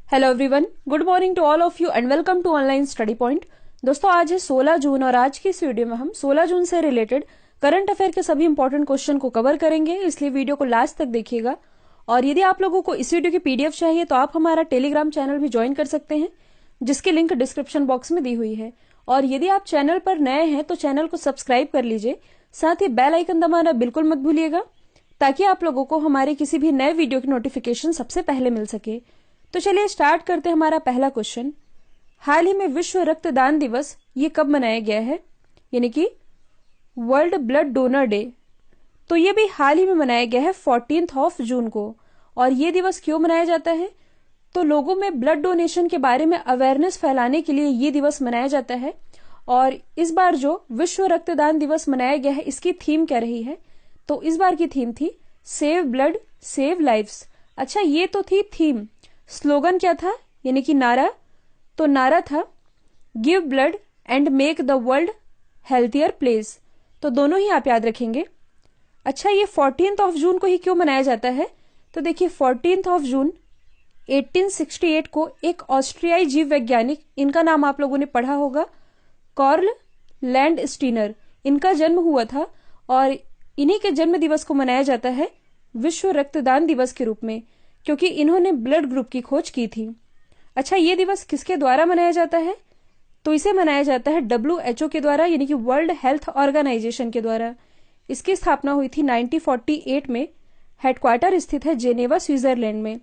Hello everyone, good morning to all of you and welcome to online study point. दोस्तों, आज है 16 जून और आज की इस वीडियो में हम 16 जून से रिलेटेड करंट अफेयर के सभी इंपॉर्टेंट क्वेश्चन को कवर करेंगे, इसलिए वीडियो को लास्ट तक देखिएगा। और यदि आप लोगों को इस वीडियो की पीडीएफ चाहिए तो आप हमारा टेलीग्राम चैनल भी ज्वाइन कर सकते हैं, जिसकी लिंक डिस्क्रिप्शन बॉक्स में दी हुई है। और यदि आप चैनल पर नए हैं तो चैनल को सब्सक्राइब कर लीजिए, साथ ही बेल आइकन दबाना बिल्कुल मत भूलिएगा, ताकि आप लोगों को हमारे किसी भी नए वीडियो की नोटिफिकेशन सबसे पहले मिल सके। तो चलिए स्टार्ट करते हैं हमारा पहला क्वेश्चन। हाल ही में विश्व रक्तदान दिवस ये कब मनाया गया है, यानी कि वर्ल्ड ब्लड डोनर डे। तो ये भी हाल ही में मनाया गया है 14 जून को। और ये दिवस क्यों मनाया जाता है? तो लोगों में ब्लड डोनेशन के बारे में अवेयरनेस फैलाने के लिए ये दिवस मनाया जाता है। और इस बार जो विश्व रक्तदान दिवस मनाया गया है, इसकी थीम क्या रही है? तो इस बार की थीम थी सेव ब्लड सेव लाइव्स। अच्छा, ये तो थी थीम। स्लोगन क्या था, यानी कि नारा? तो नारा था give blood and make the world healthier place. तो दोनों ही आप याद रखेंगे। अच्छा, ये 14 जून को ही क्यों मनाया जाता है? तो देखिए, 14 जून 1868 को एक ऑस्ट्रियाई जीव वैज्ञानिक, इनका नाम आप लोगों ने पढ़ा होगा, कार्ल लैंडस्टीनर, इनका जन्म हुआ था। और इन्हीं के जन्म दिवस को मनाया जाता है विश्व रक्तदान दिवस के रूप में, क्योंकि इन्होंने ब्लड ग्रुप की खोज की थी। अच्छा, ये दिवस किसके द्वारा मनाया जाता है? तो इसे मनाया जाता है WHO के द्वारा, यानी कि वर्ल्ड हेल्थ ऑर्गेनाइजेशन के द्वारा। इसकी स्थापना हुई थी 1948 में। हेडक्वार्टर स्थित है जेनेवा, स्विट्जरलैंड में।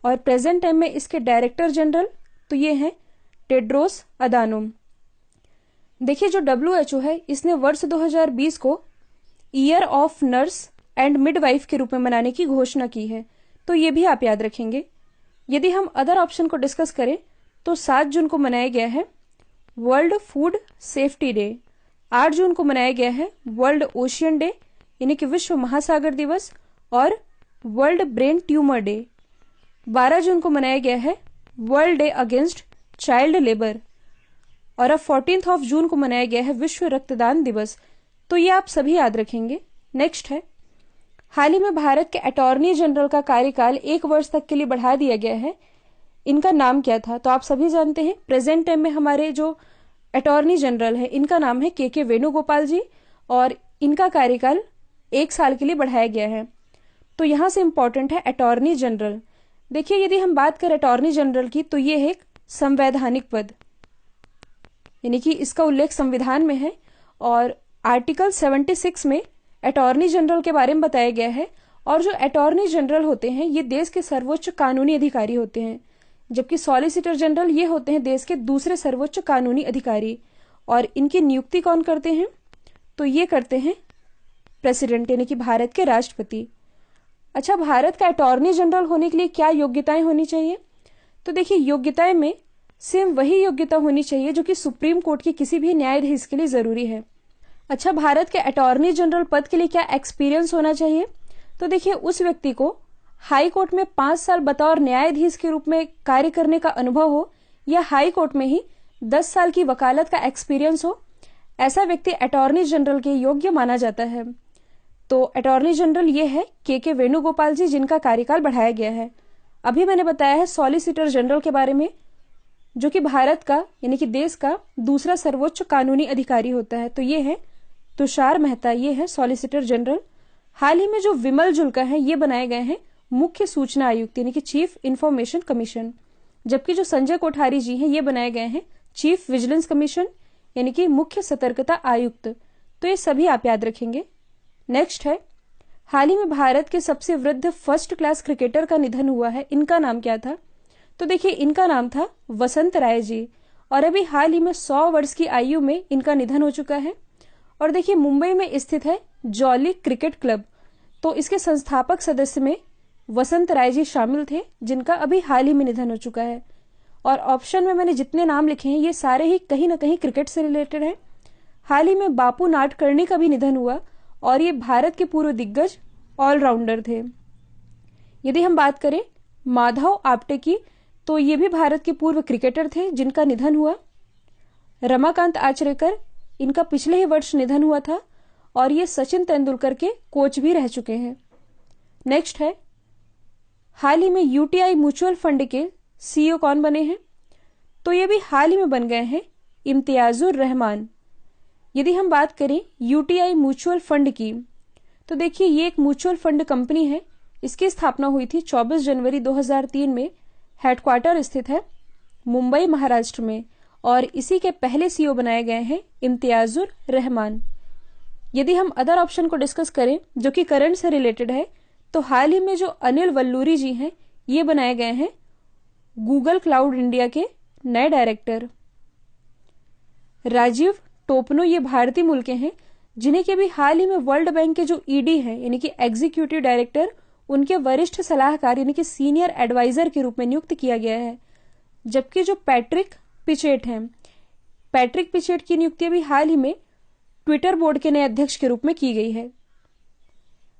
और प्रेजेंट टाइम में इसके डायरेक्टर जनरल तो ये हैं टेड्रोस अदानोम। देखिए, जो WHO है, इसने वर्ष 2020 को year of nurse and midwife के रूप में मनाने की घोषणा की है। तो ये भी आप याद रखेंगे। यदि हम अदर ऑप्शन को डिस्कस करें तो 7 जून को मनाया गया है वर्ल्ड फूड सेफ्टी डे। 8 जून को मनाया गया है वर्ल्ड ओशियन डे, यानी कि विश्व महासागर दिवस। और वर्ल्ड ब्रेन ट्यूमर डे 12 जून को मनाया गया है world day against child labour. और अब 14 जून को मनाया गया है विश्व रक्तदान दिवस। तो ये आप सभी याद रखेंगे। नेक्स्ट है, हाल ही में भारत के अटॉर्नी जनरल का कार्यकाल 1 वर्ष तक के लिए बढ़ा दिया गया है। इनका नाम क्या था? तो आप सभी जानते हैं, प्रेजेंट टाइम में हमारे जो अटॉर्नी जनरल है, इनका नाम है के वेणुगोपाल जी। और इनका कार्यकाल 1 साल के लिए बढ़ाया गया है। तो यहां से इंपॉर्टेंट है अटॉर्नी जनरल। देखिए, यदि हम बात करें अटॉर्नी जनरल की, तो ये है एक संवैधानिक पद, यानी कि इसका उल्लेख संविधान में है। और आर्टिकल 76 में अटॉर्नी जनरल के बारे में बताया गया है। और जो अटॉर्नी जनरल होते हैं, ये देश के सर्वोच्च कानूनी अधिकारी होते हैं, जबकि सॉलिसिटर जनरल ये होते हैं देश के दूसरे सर्वोच्च कानूनी अधिकारी। और इनकी नियुक्ति कौन करते हैं? तो ये करते हैं प्रेसिडेंट, यानी कि भारत के राष्ट्रपति। अच्छा, भारत का अटॉर्नी जनरल होने के लिए क्या योग्यताएं होनी चाहिए? तो देखिए, योग्यताएं में सेम वही योग्यता होनी चाहिए जो कि सुप्रीम कोर्ट के किसी भी न्यायाधीश के लिए जरूरी है। अच्छा, भारत के अटॉर्नी जनरल पद के लिए क्या एक्सपीरियंस होना चाहिए? तो देखिए, उस व्यक्ति को हाई कोर्ट में 5 साल बतौर न्यायाधीश के रूप में कार्य करने का अनुभव हो, या हाई कोर्ट में ही 10 साल की वकालत का एक्सपीरियंस हो। ऐसा व्यक्ति अटॉर्नी जनरल के योग्य माना जाता है। तो अटॉर्नी जनरल ये है के वेणुगोपाल जी, जिनका कार्यकाल बढ़ाया गया है। अभी मैंने बताया है सॉलिसिटर जनरल के बारे में, जो कि भारत का, यानी कि देश का दूसरा सर्वोच्च कानूनी अधिकारी होता है। तो ये है तुषार मेहता, ये है सॉलिसिटर जनरल। हाल ही में जो विमल जुल्का है, ये बनाए गए हैं मुख्य सूचना आयुक्त, यानी कि चीफ इंफॉर्मेशन कमीशन। जबकि जो संजय कोठारी जी हैं, ये बनाए गए हैं चीफ विजिलेंस कमीशन, यानी कि मुख्य सतर्कता आयुक्त। तो ये सभी आप याद रखेंगे। नेक्स्ट है, हाल ही में भारत के सबसे वृद्ध फर्स्ट क्लास क्रिकेटर का निधन हुआ है। इनका नाम क्या था? तो देखिए, इनका नाम था वसंत राय जी। और अभी हाल ही में 100 वर्ष की आयु में इनका निधन हो चुका है। और देखिए, मुंबई में स्थित है जॉली क्रिकेट क्लब। तो इसके संस्थापक सदस्य में वसंत राय जी शामिल थे, जिनका अभी हाल ही में निधन हो चुका है। और ऑप्शन में मैंने जितने नाम लिखे हैं, ये सारे ही कहीं ना कहीं क्रिकेट से रिलेटेड हैं। हाल ही में बापू नाडकर्णी का भी निधन हुआ, और ये भारत के पूर्व दिग्गज ऑलराउंडर थे। यदि हम बात करें माधव आप्टे की, तो ये भी भारत के पूर्व क्रिकेटर थे, जिनका निधन हुआ। रमाकांत आचरेकर, इनका पिछले ही वर्ष निधन हुआ था। और ये सचिन तेंदुलकर के कोच भी रह चुके हैं। नेक्स्ट है, हाल ही में यूटीआई म्यूचुअल फंड के CEO कौन बने हैं? तो ये भी हाल ही में बन गए हैं इम्तियाजुर रहमान। यदि हम बात करें UTI म्यूचुअल फंड की, तो देखिए ये एक म्यूचुअल फंड कंपनी है। इसकी स्थापना हुई थी 24 जनवरी 2003 में। हेडक्वार्टर स्थित है मुंबई महाराष्ट्र में और इसी के पहले CEO बनाए गए हैं इम्तियाजुर रहमान। यदि हम अदर ऑप्शन को डिस्कस करें जो कि करंट से रिलेटेड है, तो हाल ही में जो अनिल वल्लूरी जी हैं ये बनाए गए हैं गूगल क्लाउड इंडिया के नए डायरेक्टर। राजीव टोपनो ये भारतीय मूल के हैं, जिन्हें के भी हाल ही में वर्ल्ड बैंक के जो ED हैं यानी कि एग्जीक्यूटिव डायरेक्टर, उनके वरिष्ठ सलाहकार यानी कि सीनियर एडवाइजर के रूप में नियुक्त किया गया है। जबकि जो पैट्रिक पिचेट हैं, पैट्रिक पिचेट की नियुक्ति भी हाल ही में ट्विटर बोर्ड के नए अध्यक्ष के रूप में की गई है।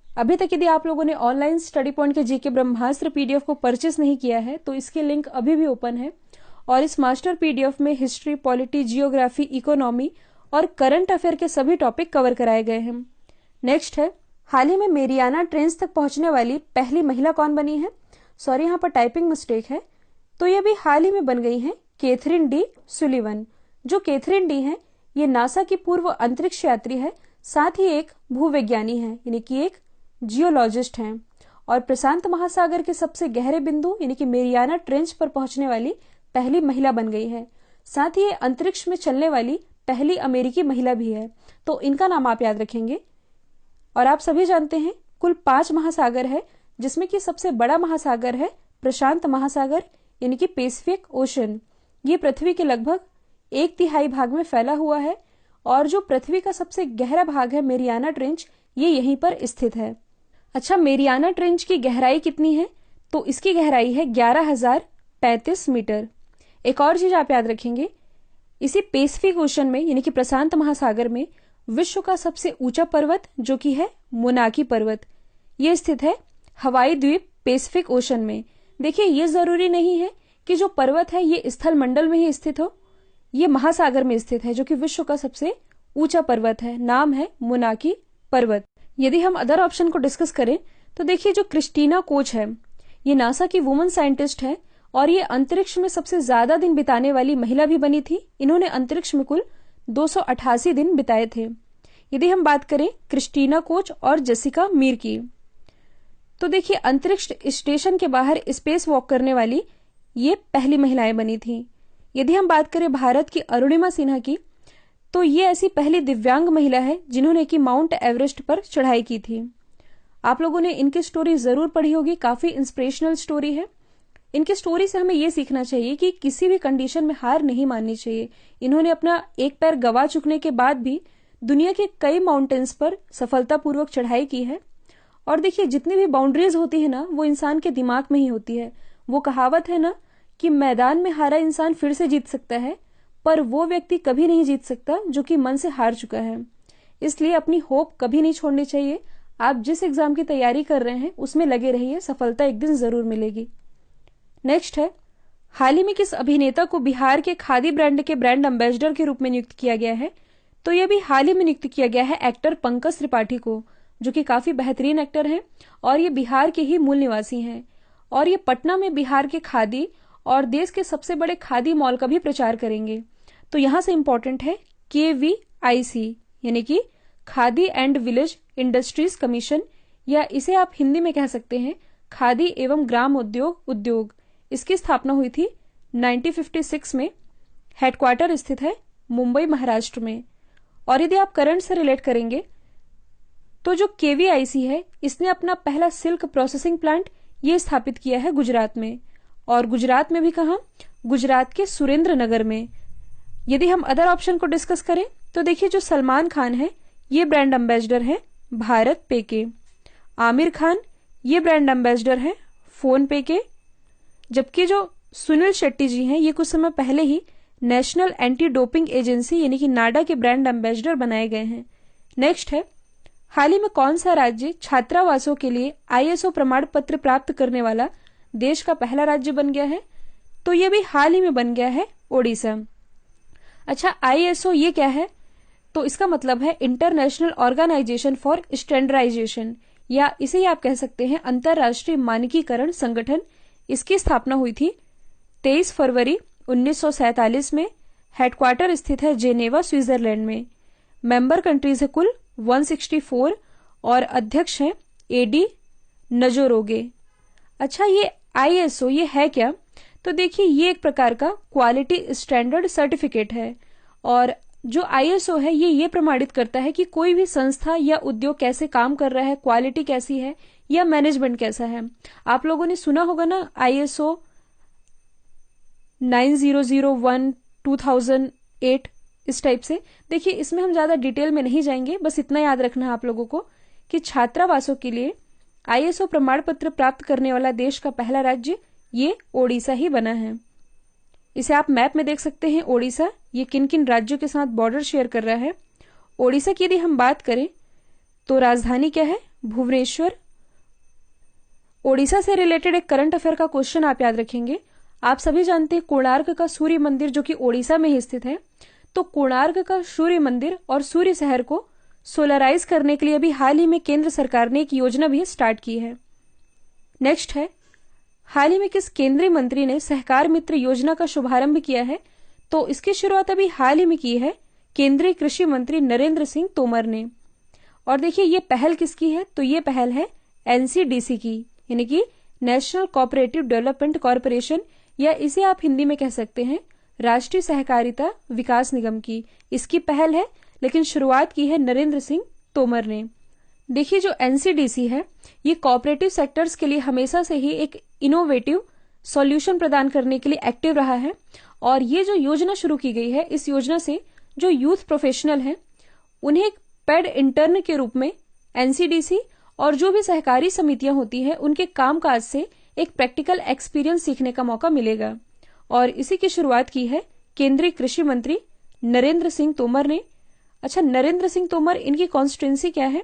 अभी तक यदि आप लोगों ने ऑनलाइन स्टडी पॉइंट के जीके ब्रह्मास्त्र PDF को परचेस नहीं किया है तो इसके लिंक अभी भी ओपन है और इस मास्टर PDF में हिस्ट्री, पॉलिटी, जियोग्राफी, इकोनॉमी और करंट अफेयर के सभी टॉपिक कवर कराए गए हैं। नेक्स्ट है, हाल ही में मेरियाना ट्रेंच तक पहुंचने वाली पहली महिला कौन बनी है? सॉरी, यहाँ पर टाइपिंग मिस्टेक है। तो ये भी हाल ही में बन गई हैं कैथरीन डी सुलिवन। जो कैथरीन डी है ये नासा की पूर्व अंतरिक्ष यात्री है, साथ ही एक भूवैज्ञानी है यानी कि एक जियोलॉजिस्ट हैं और प्रशांत महासागर के सबसे गहरे बिंदु यानी कि मेरियाना ट्रेंच पर पहुंचने वाली पहली महिला बन गई है। साथ ही ये अंतरिक्ष में चलने वाली पहली अमेरिकी महिला भी है। तो इनका नाम आप याद रखेंगे। और आप सभी जानते हैं कुल 5 महासागर है, जिसमें कि सबसे बड़ा महासागर है प्रशांत महासागर यानी कि पैसिफिक ओशन। ये पृथ्वी के लगभग 1/3 भाग में फैला हुआ है और जो पृथ्वी का सबसे गहरा भाग है मेरियाना ट्रेंच, ये यहीं पर स्थित है। अच्छा, मेरियाना ट्रेंच की गहराई कितनी है? तो इसकी गहराई है 11,035 मीटर। एक और चीज आप याद रखेंगे, इसी पैसिफिक ओशन में यानी कि प्रशांत महासागर में विश्व का सबसे ऊंचा पर्वत जो कि है मोनाकी पर्वत, ये स्थित है हवाई द्वीप पैसिफिक ओशन में। देखिए, ये जरूरी नहीं है कि जो पर्वत है ये स्थल मंडल में ही स्थित हो, ये महासागर में स्थित है जो कि विश्व का सबसे ऊंचा पर्वत है। नाम है मोनाकी पर्वत। यदि हम अदर ऑप्शन को डिस्कस करें तो देखिए जो क्रिस्टीना कोच है ये नासा की वुमन साइंटिस्ट है और ये अंतरिक्ष में सबसे ज्यादा दिन बिताने वाली महिला भी बनी थी। इन्होंने अंतरिक्ष में कुल 288 दिन बिताए थे। यदि हम बात करें क्रिस्टीना कोच और जेसिका मीर की, तो देखिए अंतरिक्ष स्टेशन के बाहर स्पेस वॉक करने वाली ये पहली महिलाएं बनी थी। यदि हम बात करें भारत की अरुणिमा सिन्हा की, तो ये ऐसी पहली दिव्यांग महिला है जिन्होंने कि माउंट एवरेस्ट पर चढ़ाई की थी। आप लोगों ने इनकी स्टोरी जरूर पढ़ी होगी, काफी इंस्पिरेशनल स्टोरी है। इनकी स्टोरी से हमें ये सीखना चाहिए कि किसी भी कंडीशन में हार नहीं माननी चाहिए। इन्होंने अपना एक पैर गवा चुकने के बाद भी दुनिया के कई माउंटेन्स पर सफलतापूर्वक चढ़ाई की है। और देखिए जितनी भी बाउंड्रीज होती है ना, वो इंसान के दिमाग में ही होती है। वो कहावत है ना कि मैदान में हारा इंसान फिर से जीत सकता है, पर वो व्यक्ति कभी नहीं जीत सकता जो कि मन से हार चुका है। इसलिए अपनी होप कभी नहीं छोड़नी चाहिए। आप जिस एग्जाम की तैयारी कर रहे हैं उसमें लगे रहिए, सफलता एक दिन जरूर मिलेगी। नेक्स्ट है, हाल ही में किस अभिनेता को बिहार के खादी ब्रांड के ब्रांड एम्बेसडर के रूप में नियुक्त किया गया है? तो यह भी हाल ही में नियुक्त किया गया है एक्टर पंकज त्रिपाठी को, जो कि काफी बेहतरीन एक्टर हैं और ये बिहार के ही मूल निवासी हैं। और ये पटना में बिहार के खादी और देश के सबसे बड़े खादी मॉल का भी प्रचार करेंगे। तो यहां से इंपॉर्टेंट है KVIC यानी कि khadi and village industries commission, या इसे आप हिंदी में कह सकते हैं खादी एवं ग्राम उद्योग। इसकी स्थापना हुई थी 1956 में। हेडक्वार्टर स्थित है मुंबई महाराष्ट्र में। और यदि आप करंट से रिलेट करेंगे तो जो KVIC है इसने अपना पहला सिल्क प्रोसेसिंग प्लांट ये स्थापित किया है गुजरात में। और गुजरात में भी कहा, गुजरात के सुरेंद्र नगर में। यदि हम अदर ऑप्शन को डिस्कस करें तो देखिए जो सलमान खान है ये ब्रांड एम्बेसडर है भारत पे के। आमिर खान ये ब्रांड एम्बेसडर है फोन पे के। जबकि जो सुनील शेट्टी जी हैं ये कुछ समय पहले ही नेशनल एंटी डोपिंग एजेंसी यानी कि नाडा के ब्रांड एम्बेसडर बनाए गए हैं। नेक्स्ट है, हाल ही में कौन सा राज्य छात्रावासों के लिए ISO प्रमाण पत्र प्राप्त करने वाला देश का पहला राज्य बन गया है? तो ये भी हाल ही में बन गया है ओडिशा। अच्छा, ISO ये क्या है? तो इसका मतलब है इंटरनेशनल ऑर्गेनाइजेशन फॉर स्टैंडर्डाइजेशन, या इसे ही आप कह सकते हैं अंतरराष्ट्रीय मानकीकरण संगठन। इसकी स्थापना हुई थी 23 फरवरी 1947 में। हेडक्वार्टर स्थित है जेनेवा, स्विट्जरलैंड में। मेंबर कंट्रीज है कुल 164 और अध्यक्ष हैं एडी नजोरोगे। अच्छा, ये आईएसओ ये है क्या? तो देखिए, ये एक प्रकार का क्वालिटी स्टैंडर्ड सर्टिफिकेट है और जो आईएसओ है ये प्रमाणित करता है कि कोई भी संस्था या उद्योग कैसे काम कर रहा है, क्वालिटी कैसी है या मैनेजमेंट कैसा है। आप लोगों ने सुना होगा ना आईएसओ 9001 2008, इस टाइप से। देखिए, इसमें हम ज्यादा डिटेल में नहीं जाएंगे, बस इतना याद रखना है आप लोगों को कि छात्रावासों के लिए आईएसओ प्रमाण पत्र प्राप्त करने वाला देश का पहला राज्य ये ओडिशा ही बना है। इसे आप मैप में देख सकते हैं। ओडिशा ये किन किन राज्यों के साथ बॉर्डर शेयर कर रहा है। ओडिशा की यदि हम बात करें तो राजधानी क्या है? भुवनेश्वर। ओडिशा से रिलेटेड एक करंट अफेयर का क्वेश्चन आप याद रखेंगे। आप सभी जानते हैं कोणार्क का सूर्य मंदिर जो कि ओडिशा में ही स्थित है। तो कोणार्क का सूर्य मंदिर और सूर्य शहर को सोलराइज करने के लिए अभी हाल ही में केंद्र सरकार ने एक योजना भी स्टार्ट की है। नेक्स्ट है, हाल ही में किस केंद्रीय मंत्री ने सहकार मित्र योजना का शुभारंभ किया है? तो इसकी शुरुआत अभी हाल ही में की है केंद्रीय कृषि मंत्री नरेंद्र सिंह तोमर ने। और देखिए, ये पहल किसकी है? तो ये पहल है एनसीडीसी की, यानी कि नेशनल कोऑपरेटिव डेवलपमेंट कॉरपोरेशन, या इसे आप हिंदी में कह सकते हैं राष्ट्रीय सहकारिता विकास निगम की। इसकी पहल है, लेकिन शुरुआत की है नरेंद्र सिंह तोमर ने। देखिए, जो एनसीडीसी है ये कोऑपरेटिव सेक्टर्स के लिए हमेशा से ही एक इनोवेटिव सॉल्यूशन प्रदान करने के लिए एक्टिव रहा है। और ये जो योजना शुरू की गई है, इस योजना से जो यूथ प्रोफेशनल हैं उन्हें एक पेड इंटर्न के रूप में एनसीडीसी और जो भी सहकारी समितियां होती हैं उनके कामकाज से एक प्रैक्टिकल एक्सपीरियंस सीखने का मौका मिलेगा। और इसी की शुरुआत की है केंद्रीय कृषि मंत्री नरेंद्र सिंह तोमर ने। अच्छा, नरेंद्र सिंह तोमर, इनकी कॉन्स्टिट्यूंसी क्या है?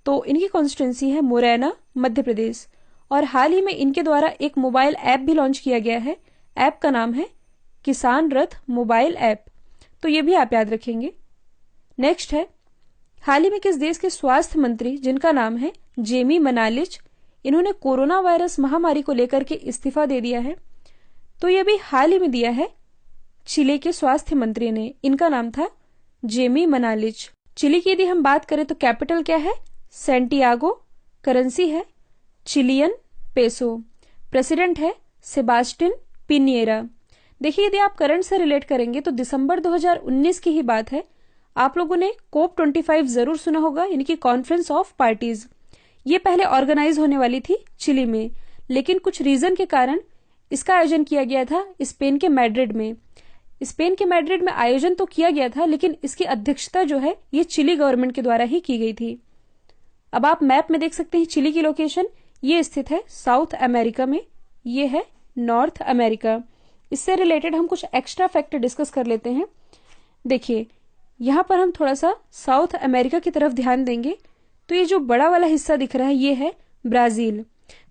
तो इनकी कॉन्स्टिट्यूंसी है मुरैना, मध्य प्रदेश। और हाल ही में इनके द्वारा एक मोबाइल ऐप भी लॉन्च किया गया है। ऐप का नाम है किसान रथ मोबाइल ऐप। तो ये भी आप याद रखेंगे। नेक्स्ट है, हाल ही में किस देश के स्वास्थ्य मंत्री जिनका नाम है जेमी मनालिच, इन्होंने कोरोना वायरस महामारी को लेकर के इस्तीफा दे दिया है? तो ये भी हाल ही में दिया है चिली के स्वास्थ्य मंत्री ने। इनका नाम था जेमी मनालिच। चिली की यदि हम बात करें तो कैपिटल क्या है? सैंटियागो। करेंसी है चिलियन पेसो। प्रेसिडेंट है सेबास्टिन पिनिएरा। देखिए, यदि आप करंट से रिलेट करेंगे तो दिसंबर 2019 की ही बात है। आप लोगों ने COP 25 जरूर सुना होगा, यानी कि कॉन्फ्रेंस ऑफ पार्टीज। ये पहले ऑर्गेनाइज होने वाली थी चिली में, लेकिन कुछ रीजन के कारण इसका आयोजन किया गया था स्पेन के मैड्रिड में। स्पेन के मैड्रिड में आयोजन तो किया गया था, लेकिन इसकी अध्यक्षता जो है ये चिली गवर्नमेंट के द्वारा ही की गई थी। अब आप मैप में देख सकते हैं चिली की लोकेशन, ये स्थित है साउथ अमेरिका में, ये है नॉर्थ अमेरिका। इससे रिलेटेड हम कुछ एक्स्ट्रा फैक्ट डिस्कस कर लेते हैं। देखिए, यहां पर हम थोड़ा सा साउथ अमेरिका की तरफ ध्यान देंगे तो ये जो बड़ा वाला हिस्सा दिख रहा है ये है ब्राजील।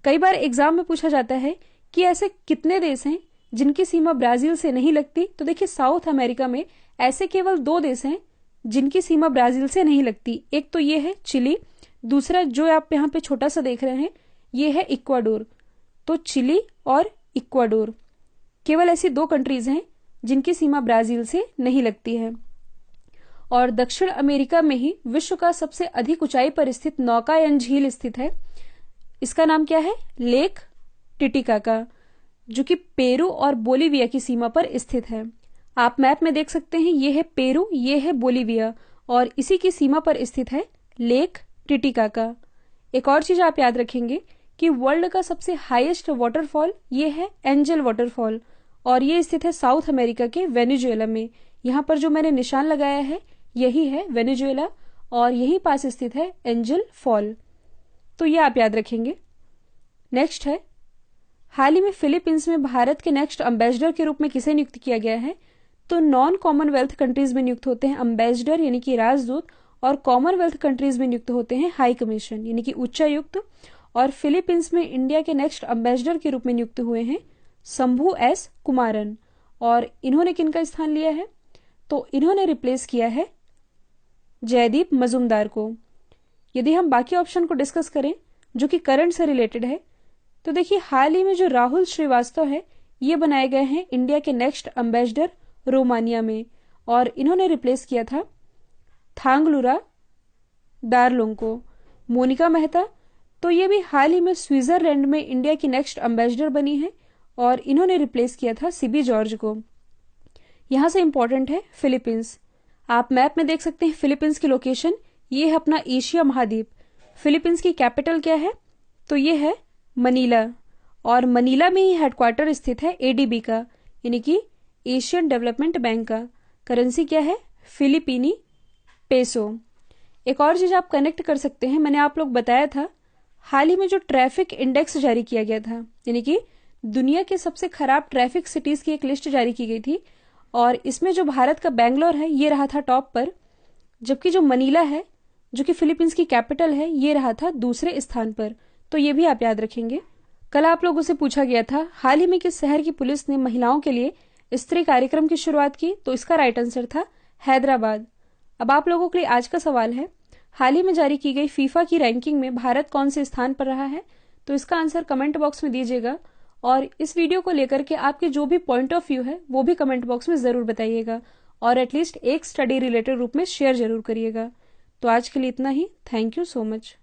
कई बार एग्जाम में पूछा जाता है कि ऐसे कितने देश हैं जिनकी सीमा ब्राजील से नहीं लगती। तो देखिए, साउथ अमेरिका में ऐसे केवल 2 देश हैं जिनकी सीमा ब्राजील से नहीं लगती। एक तो ये है चिली, दूसरा जो आप यहाँ पे छोटा सा देख रहे हैं ये है इक्वाडोर। तो चिली और इक्वाडोर केवल ऐसी 2 कंट्रीज हैं जिनकी सीमा ब्राजील से नहीं लगती है। और दक्षिण अमेरिका में ही विश्व का सबसे अधिक ऊंचाई पर स्थित नौकायन झील स्थित है। इसका नाम क्या है? लेक टिटिकाका, जो कि पेरू और बोलीविया की सीमा पर स्थित है। आप मैप में देख सकते हैं, ये है पेरू, ये है बोलीविया, और इसी की सीमा पर स्थित है लेक टिटिकाका। एक और चीज आप याद रखेंगे कि वर्ल्ड का सबसे हाईएस्ट वाटरफॉल ये है एंजल वाटरफॉल, और ये स्थित है साउथ अमेरिका के वेनेजुएला में। यहाँ पर जो मैंने निशान लगाया है यही है वेनेजुएला, और यही पास स्थित है एंजल फॉल। तो ये आप याद रखेंगे। नेक्स्ट है, हाल ही में फिलीपींस में भारत के नेक्स्ट एम्बेसडर के रूप में किसे नियुक्त किया गया है? तो नॉन कॉमनवेल्थ कंट्रीज में नियुक्त होते हैं एम्बेसडर यानी कि राजदूत, और कॉमनवेल्थ कंट्रीज में नियुक्त होते हैं हाई कमीशन यानी कि उच्चायुक्त। और फिलीपींस में इंडिया के नेक्स्ट एम्बेसडर के रूप में नियुक्त हुए हैं शंभू एस कुमारन। और इन्होंने किनका स्थान लिया है? तो इन्होंने रिप्लेस किया है जयदीप मजुमदार को। यदि हम बाकी ऑप्शन को डिस्कस करें जो कि करंट से रिलेटेड है, तो देखिए, हाल ही में जो राहुल श्रीवास्तव है ये बनाए गए हैं इंडिया के नेक्स्ट एम्बेसडर रोमानिया में, और इन्होंने रिप्लेस किया था थांगलुरा डारलोंग को। मोनिका मेहता, तो ये भी हाल ही में स्विट्जरलैंड में इंडिया की नेक्स्ट एम्बेसडर बनी है, और इन्होंने रिप्लेस किया था सीबी जॉर्ज को। यहां से इंपॉर्टेंट है फिलीपींस। आप मैप में देख सकते हैं फिलीपींस की लोकेशन, ये है अपना एशिया महाद्वीप। फिलीपींस की कैपिटल क्या है? तो ये है मनीला, और मनीला में ही हेडक्वार्टर स्थित है एडीबी का, यानी कि एशियन डेवलपमेंट बैंक का। करेंसी क्या है? फिलीपीनी पेसो। एक और चीज आप कनेक्ट कर सकते हैं, मैंने आप लोग बताया था हाल ही में जो ट्रैफिक इंडेक्स जारी किया गया था, यानी कि दुनिया के सबसे खराब ट्रैफिक सिटीज की एक लिस्ट जारी की गई थी, और इसमें जो भारत का बैंगलोर है ये रहा था टॉप पर, जबकि जो मनीला है जो कि फिलीपींस की कैपिटल है ये रहा था दूसरे स्थान पर। तो ये भी आप याद रखेंगे। कल आप लोगों से पूछा गया था हाल ही में किस शहर की पुलिस ने महिलाओं के लिए स्त्री कार्यक्रम की शुरुआत की, तो इसका राइट आंसर था हैदराबाद। अब आप लोगों के लिए आज का सवाल है, हाल ही में जारी की गई फीफा की रैंकिंग में भारत कौन से स्थान पर रहा है? तो इसका आंसर कमेंट बॉक्स में दीजिएगा, और इस वीडियो को लेकर के आपके जो भी पॉइंट ऑफ व्यू है वो भी कमेंट बॉक्स में जरूर बताइएगा, और एटलीस्ट एक स्टडी रिलेटेड रूप में शेयर जरूर करिएगा। तो आज के लिए इतना ही। Thank you so much.